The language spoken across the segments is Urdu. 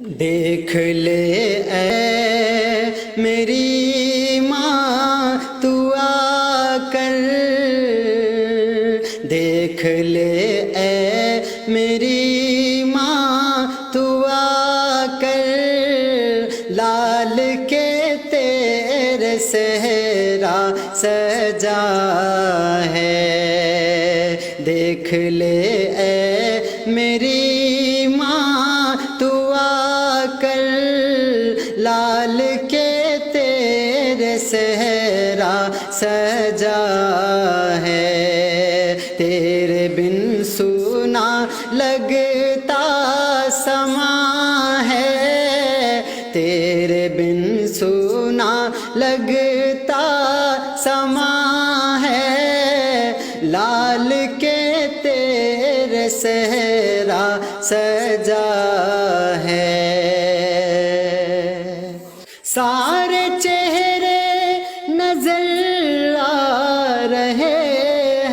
دیکھ لے اے میری ماں تو آ کر، دیکھ لے اے میری ماں تو آ کر، لال کے تیرے صحرا سجا ہے۔ دیکھ لے اے میری ماں تو آ کر، لال کے تیرے صحرا سجا ہے۔ تیرے بن سونا لگتا سما ہے، تیرے بن سونا لگتا سما ہے، لال کے تیرے صحرا سجا ہے۔ سارے چہرے نظر آ رہے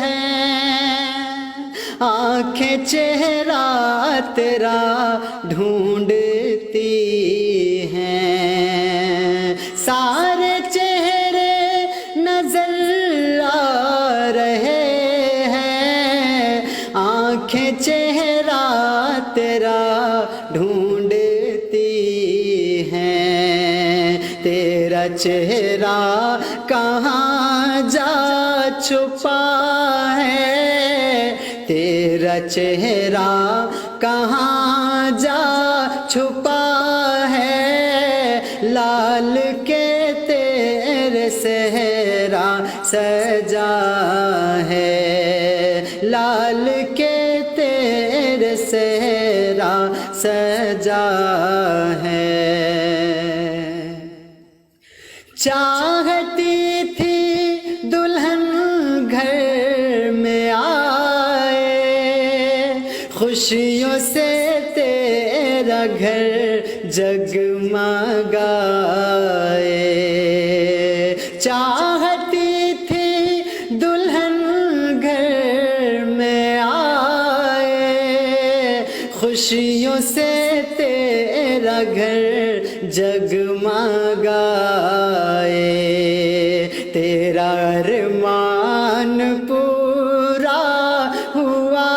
ہیں، آنکھیں چہرہ تیرا ڈھونڈتی ہیں۔ سارے چہرے نظر آ رہے ہیں، آنکھیں چہرہ تیرا ڈھونڈتی ہیں۔ تیرا چہرہ کہاں جا چھپا ہے، تیرا چہرہ کہاں جا چھپا ہے، لال کے تیرے صحرا سجا ہے، لال کے تیرے صحرا سجا ہے۔ چاہتی تھی دلہن گھر میں آئے، خوشیوں سے تیرا گھر جگمگائے۔ چاہتی تھی دلہن گھر میں آئے، خوشیوں سے تیرا گھر جگمگائے۔ تیرا ارمان پورا ہوا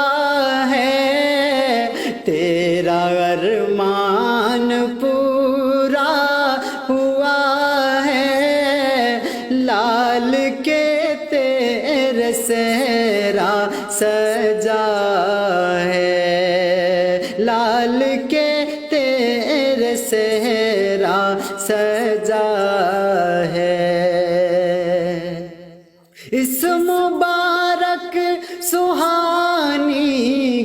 ہے، تیرا ارمان پورا ہوا ہے، لال کے تیرے صحرا سجا ہے، لال کے تیرے صحرا سجا ہے۔ اس مبارک سہانی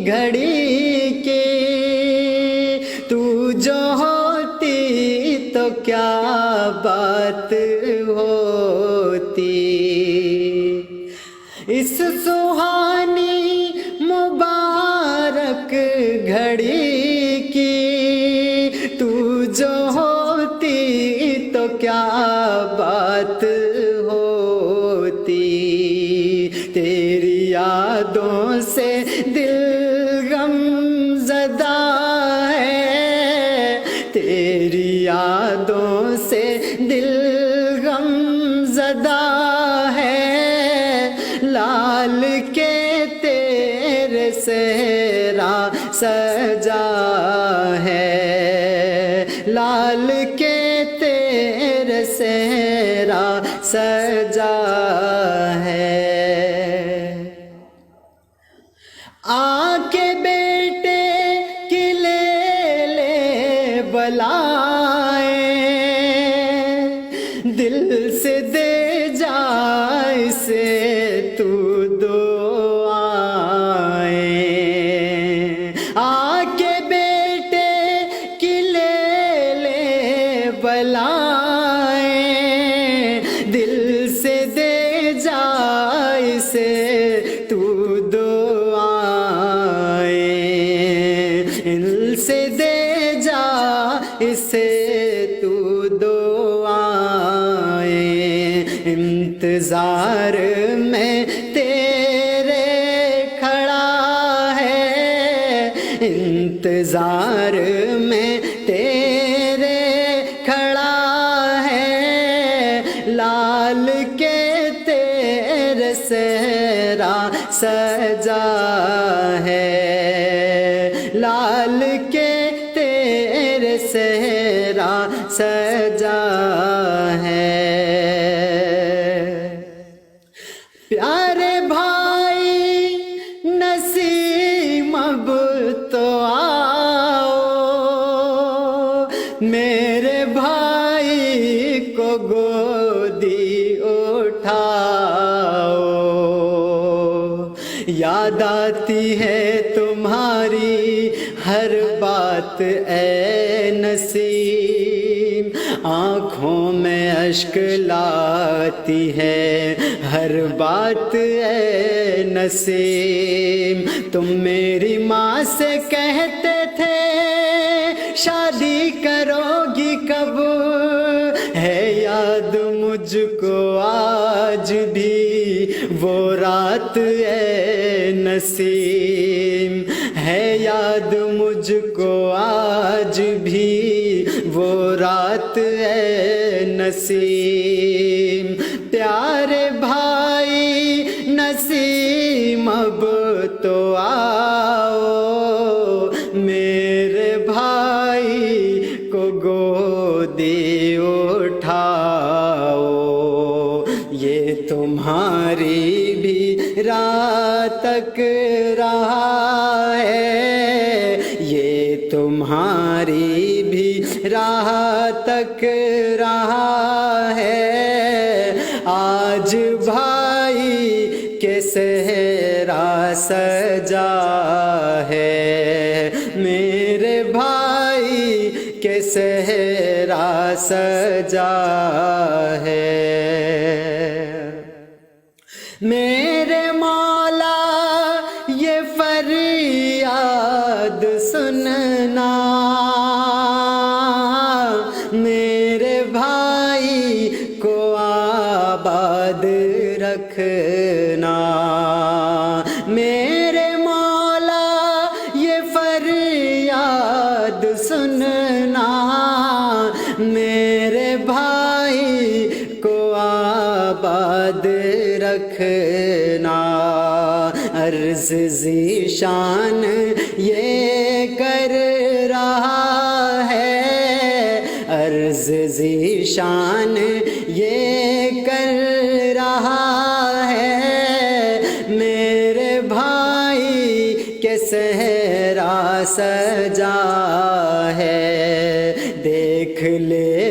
گھڑی کی تو جو ہوتی تو کیا بات ہوتی، اس سہانی مبارک گھڑی کی تو جو ہوتی تو کیا بات ہوتی۔ تیری یادوں سے دل غم زدہ ہے، تیری یادوں سے دل غم زدہ ہے، لال کے تیرے صحرا سجا ہے، لال کے تیرے صحرا سجا ہے۔ آ کے بیٹے کی لے لے بلائیں، دل سے دے جا اسے تو دعائیں۔ آ کے بیٹے کی لے لے بلائیں، دل سے دے جا اسے تو دعائیں، دل سے دے جا اسے تو دعائیں۔ انتظار میں تیرے کھڑا ہے، انتظار میں تیرے سجا ہے، لال کے تیرے صحرا سجا ہے۔ پیارے بھائی نسیم اب تو آؤ، میرے بھائی کو گودی اٹھاؤ، یاد آتی ہے تمہاری ہر بات اے نسیم، آنکھوں میں اشک لاتی ہے ہر بات اے نسیم۔ تم میری ماں سے کہتے تھے شادی کرو گی کب، ہے یاد مجھ کو آج بھی وہ رات اے نسیم، ہے یاد مجھ کو آج بھی وہ رات اے نسیم۔ پیارے بھائی نسیم اب تو آؤ، میرے بھائی کو گودی اٹھاؤ، یہ تمہاری بھی رات تک رہا ہے، یہ تمہاری بھی راہ تک رہا ہے، آج بھائی کے صحرا سجا ہے، میرے بھائی کے صحرا سجا ہے۔ میرے مولا یہ فریاد سننا، میرے بھائی کو آباد رکھنا، میرے مولا یہ فریاد سننا، میرے بھائی کو آباد رکھنا، عرض ذیشان یہ کر رہا ہے، عرض ذیشان یہ کر رہا ہے، میرے بھائی کے صحرا سجا ہے، دیکھ لے